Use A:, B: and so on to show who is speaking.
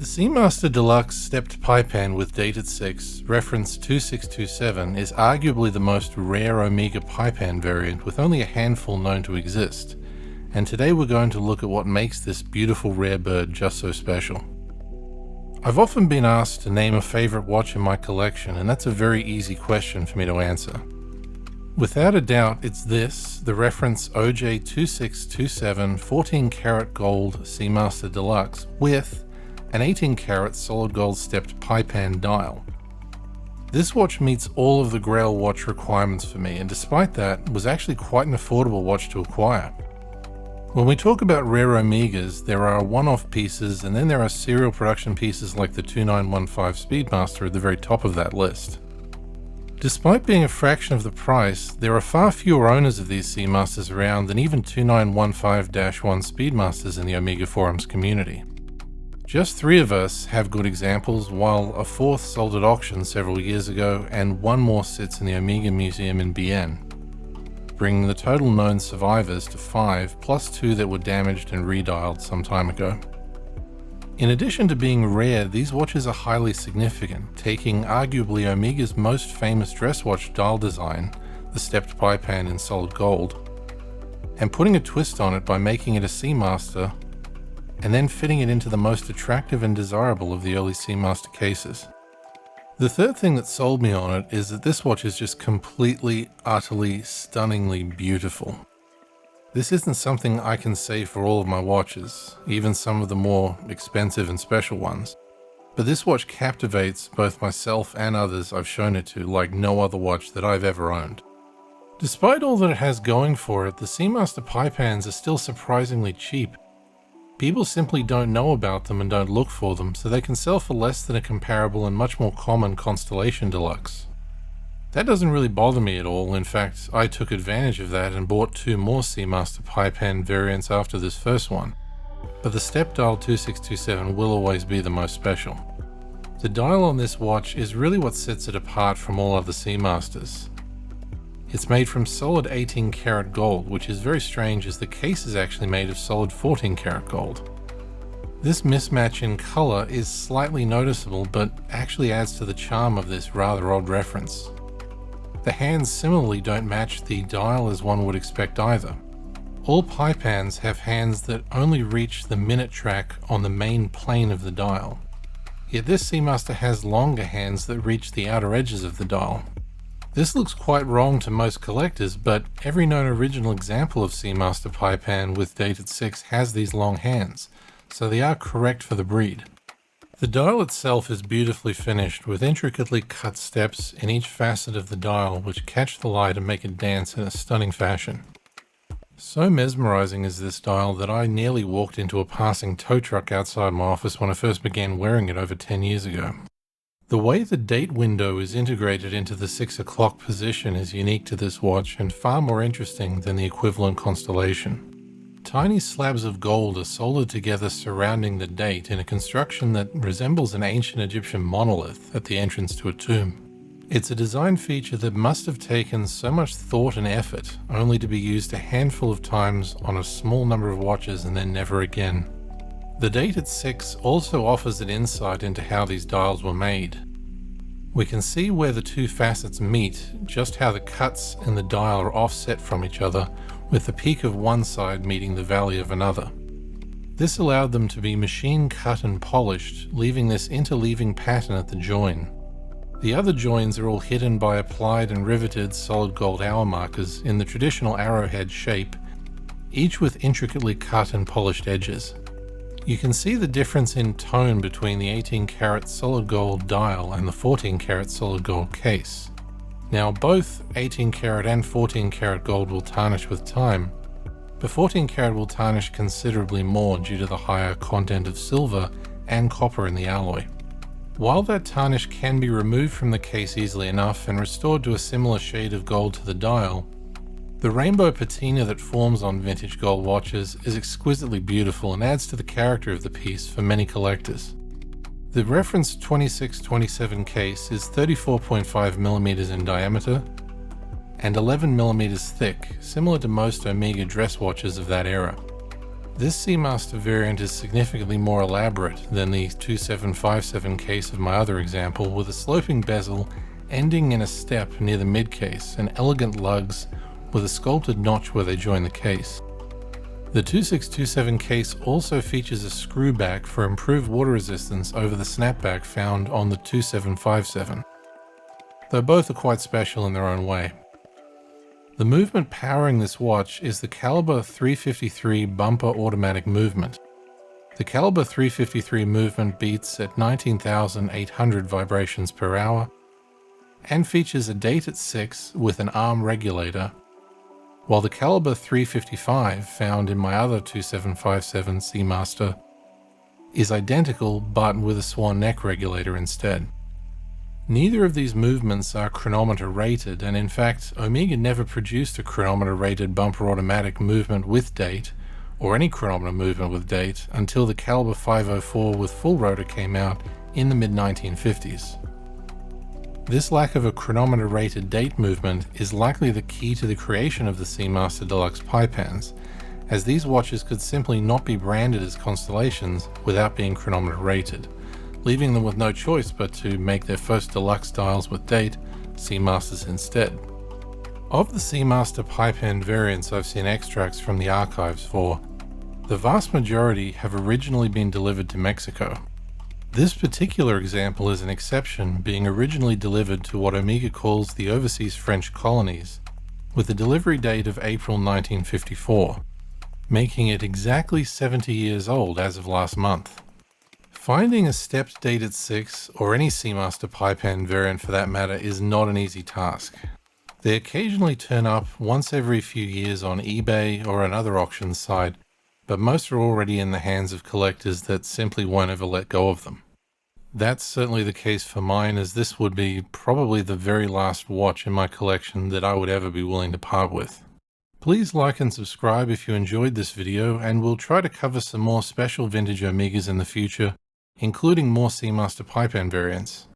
A: The Seamaster Deluxe stepped pipe hand with dated 6, reference 2627, is arguably the most rare Omega pipe hand variant with only a handful known to exist, and today we're going to look at what makes this beautiful rare bird just so special. I've often been asked to name a favorite watch in my collection, and that's a very easy question for me to answer. Without a doubt, it's this, the reference OJ2627 14 karat gold Seamaster Deluxe with an 18 karat solid gold stepped pipe hand dial. This watch meets all of the Grail watch requirements for me, and despite that, was actually quite an affordable watch to acquire. When we talk about rare Omegas, there are one-off pieces, and then there are serial production pieces like the 2915 Speedmaster at the very top of that list. Despite being a fraction of the price, there are far fewer owners of these Seamasters around than even 2915-1 Speedmasters in the Omega Forums community. Just 3 of us have good examples, while a 4th sold at auction several years ago and 1 more sits in the Omega Museum in Bienne, bringing the total known survivors to 5, plus 2 that were damaged and redialed some time ago. In addition to being rare, these watches are highly significant, taking arguably Omega's most famous dress watch dial design, the stepped pipe hand in solid gold, and putting a twist on it by making it a Seamaster and then fitting it into the most attractive and desirable of the early Seamaster cases. The third thing that sold me on it is that this watch is just completely, utterly, stunningly beautiful. This isn't something I can say for all of my watches, even some of the more expensive and special ones, but this watch captivates both myself and others I've shown it to like no other watch that I've ever owned. Despite all that it has going for it, the Seamaster pipe hands are still surprisingly cheap. People simply don't know about them and don't look for them, so they can sell for less than a comparable and much more common Constellation Deluxe. That doesn't really bother me at all. In fact, I took advantage of that and bought 2 more Seamaster pipe hand variants after this first one. But the step dial 2627 will always be the most special. The dial on this watch is really what sets it apart from all other Seamasters. It's made from solid 18 karat gold, which is very strange as the case is actually made of solid 14 karat gold. This mismatch in color is slightly noticeable, but actually adds to the charm of this rather odd reference. The hands similarly don't match the dial as one would expect either. All pipe hands have hands that only reach the minute track on the main plane of the dial. Yet this Seamaster has longer hands that reach the outer edges of the dial. This looks quite wrong to most collectors, but every known original example of Seamaster pipe hand with dated 6 has these long hands, so they are correct for the breed. The dial itself is beautifully finished with intricately cut steps in each facet of the dial which catch the light and make it dance in a stunning fashion. So mesmerizing is this dial that I nearly walked into a passing tow truck outside my office when I first began wearing it over 10 years ago. The way the date window is integrated into the 6 o'clock position is unique to this watch and far more interesting than the equivalent Constellation. Tiny slabs of gold are soldered together surrounding the date in a construction that resembles an ancient Egyptian monolith at the entrance to a tomb. It's a design feature that must have taken so much thought and effort only to be used a handful of times on a small number of watches and then never again. The dated 6 also offers an insight into how these dials were made. We can see where the 2 facets meet, just how the cuts in the dial are offset from each other, with the peak of one side meeting the valley of another. This allowed them to be machine cut and polished, leaving this interleaving pattern at the join. The other joins are all hidden by applied and riveted solid gold hour markers in the traditional arrowhead shape, each with intricately cut and polished edges. You can see the difference in tone between the 18 karat solid gold dial and the 14 karat solid gold case. Now both 18 karat and 14 karat gold will tarnish with time, but 14 karat will tarnish considerably more due to the higher content of silver and copper in the alloy. While that tarnish can be removed from the case easily enough and restored to a similar shade of gold to the dial, the rainbow patina that forms on vintage gold watches is exquisitely beautiful and adds to the character of the piece for many collectors. The reference 2627 case is 34.5mm in diameter and 11mm thick, similar to most Omega dress watches of that era. This Seamaster variant is significantly more elaborate than the 2757 case of my other example, with a sloping bezel ending in a step near the mid case and elegant lugs with a sculpted notch where they join the case. The 2627 case also features a screw back for improved water resistance over the snapback found on the 2757, though both are quite special in their own way. The movement powering this watch is the Caliber 353 bumper automatic movement. The Caliber 353 movement beats at 19,800 vibrations per hour and features a date at 6 with an arm regulator, while the Caliber 355 found in my other 2757 Seamaster is identical but with a swan neck regulator instead. Neither of these movements are chronometer rated, and in fact Omega never produced a chronometer rated bumper automatic movement with date, or any chronometer movement with date, until the Caliber 504 with full rotor came out in the mid-1950s. This lack of a chronometer rated date movement is likely the key to the creation of the Seamaster Deluxe pipe hands, as these watches could simply not be branded as Constellations without being chronometer rated, leaving them with no choice but to make their first deluxe styles with date Seamasters instead. Of the Seamaster pipe hand variants I've seen extracts from the archives for, the vast majority have originally been delivered to Mexico. This particular example is an exception, being originally delivered to what Omega calls the overseas French colonies, with a delivery date of April 1954, making it exactly 70 years old as of last month. Finding a stepped date at 6, or any Seamaster pipe hand variant for that matter, is not an easy task. They occasionally turn up once every few years on eBay or another auction site, but most are already in the hands of collectors that simply won't ever let go of them. That's certainly the case for mine, as this would be probably the very last watch in my collection that I would ever be willing to part with. Please like and subscribe if you enjoyed this video, and we'll try to cover some more special vintage Omegas in the future, including more Seamaster pipe hand variants.